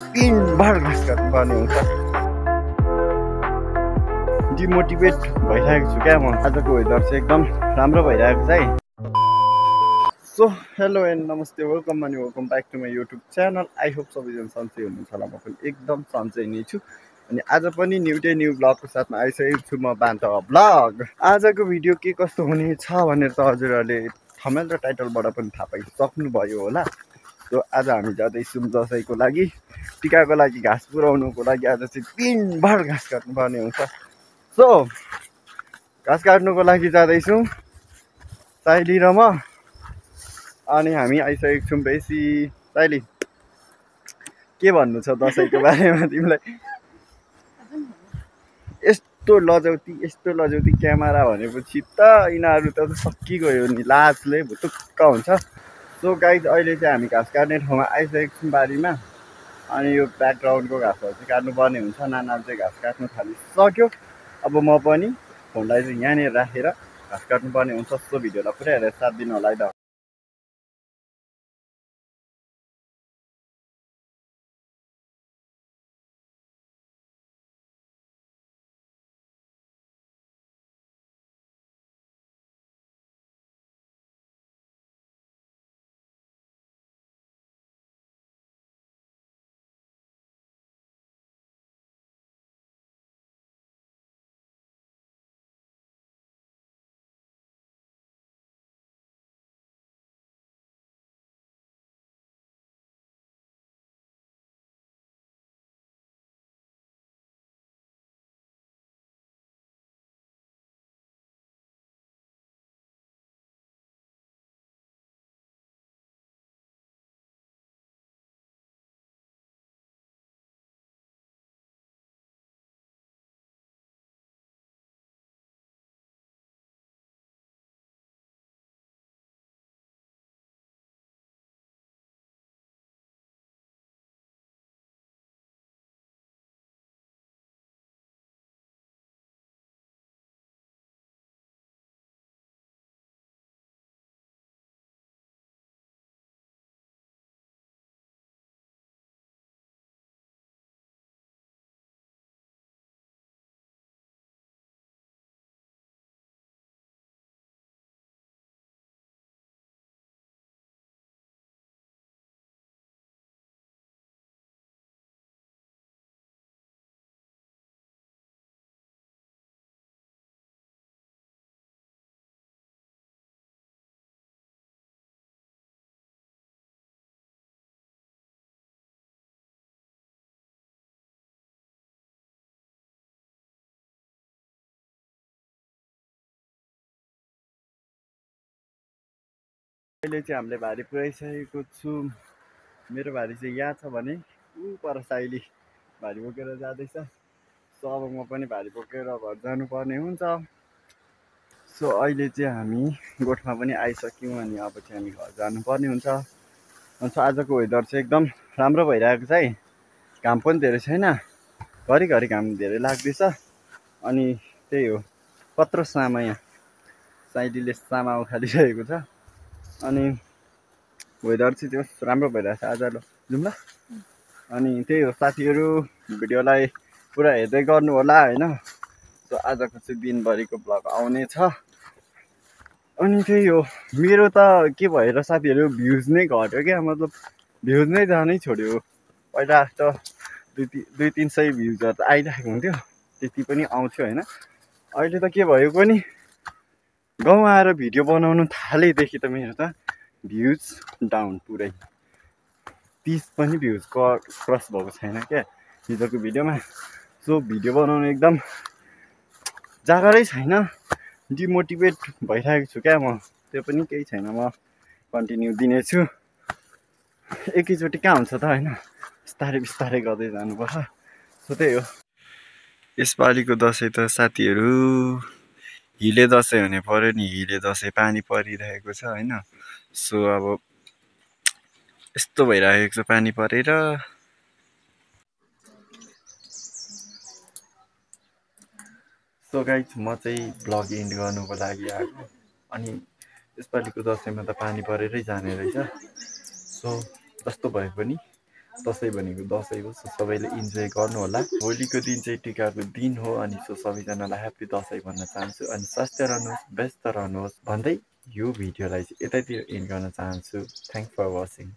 दिनभर घाँस काट्नुपर्ने हुन्छ। डिमोटिभेट भइरहेको छु क्या म। आजको वेदर चाहिँ एकदम राम्रो भइरहेको छ है। So hello and namaste, welcome अनि welcome back to my YouTube channel. I hope सबैजना सन्चै हुनुहुन्छ होला। म पनि एकदम सन्चै नै छु। अनि आज पनि न्यू ब्लगको साथमा आइसकेको छु म, बान्ता ब्लग। आजको भिडियो के कस्तो हुनेछ भनेर त हजुरहरूले थम्बनेल र टाइटलबाट पनि थाहा पाइसक्नुभयो होला। सो आज हामी जाँदैछौँ दसैँको लागि, टिकाको लागि घाँस पुऱ्याउनुको लागि। आज चाहिँ दिनभर घाँस काट्नुपर्ने हुन्छ। सो घाँस काट्नुको लागि जाँदैछौँ साइली र म। अनि हामी आइसकेको छौँ बेसी। साइली, के भन्नु छ दसैँको बारेमा तिमीलाई? यस्तो लजाउती क्यामेरा भनेपछि त यिनीहरू त सकिगयो नि, लाजले भुतुक्क हुन्छ। सो गाइज, अहिले चाहिँ हामी घाँस काट्ने ठाउँमा आइसकेको छौँ बारीमा। अनि यो ब्याकग्राउन्डको घाँसहरू चाहिँ काट्नुपर्ने हुन्छ। नानाले चाहिँ घाँस काट्नु थालिसक्यो। अब म पनि फोनलाई चाहिँ यहाँनिर राखेर घाँस काट्नुपर्ने हुन्छ। सो भिडियोलाई पुरै हेरेर साथ दिनु होला है त। अहिले चाहिँ हामीले भारी पुऱ्याइसकेको छु। मेरो भारी चाहिँ यहाँ छ भने ऊ पर साइली भारी बोकेर जाँदैछ। सो अब म पनि भारी बोकेर घर जानुपर्ने हुन्छ। सो अहिले चाहिँ हामी गोठमा पनि आइसक्यौँ। अनि अब चाहिँ हामी घर जानुपर्ने हुन्छ। अनि आजको वेदर चाहिँ एकदम राम्रो भइरहेको छ है। घाम पनि धेरै छैन, घरिघरि घाम धेरै लाग्दैछ। अनि त्यही हो, कत्रो सामा यहाँ साइलीले सामा उखालिरहेको छ। अनि वेदर चाहिँ त्यो राम्रो भइरहेछ आज। जाउँ ल। अनि त्यही हो साथीहरू, भिडियोलाई पुरा हेर्दै गर्नु होला होइन। सो आजको चाहिँ दिनभरिको ब्लग आउनेछ। अनि त्यही हो, मेरो त के भएर साथीहरू भ्युज नै घट्यो क्या। मतलब भ्युज नै जानै छोड्यो। पहिला त 200-300 भ्युजहरू त आइरहेको हुन्थ्यो, त्यति पनि आउँथ्यो होइन। अहिले त के भयो पनि, गाउँ आएर भिडियो बनाउनु थालेदेखि त मेरो त भ्युज डाउन पुरै। 30 पनि भ्युज क्रस भएको छैन क्या हिजोको भिडियोमा। सो भिडियो बनाउनु एकदम जागरै छैन, डिमोटिभेट भइरहेको छु क्या म। त्यो पनि केही छैन, म कन्टिन्यू दिनेछु। एकैचोटि कहाँ हुन्छ त होइन, बिस्तारै बिस्तारै गर्दै जानुपर्छ। सो त्यही हो। यसपालिको दसैँ त साथीहरू हिले दसैँ हुने पर्यो नि। हिले दसैँ पानी परिरहेको छ होइन। सो अब यस्तो भइरहेको छ पानी परेर। सो गाइज, म चाहिँ ब्लग एन्ड गर्नुको लागि आएको। अनि यसपालिको दसैँमा त पानी परेरै जाने रहेछ। सो जस्तो भए पनि दसैँ भनेको दसैँ हो। सो सबैले इन्जोय गर्नु होला। भोलिको दिन चाहिँ टिकाको दिन हो अनि सो सबैजनालाई ह्याप्पी दसैँ भन्न चाहन्छु अनि स्वस्थ रहनुहोस्, व्यस्त रहनुहोस् भन्दै यो भिडियोलाई चाहिँ यतैतिर एन्ड गर्न चाहन्छु। Thanks for watching.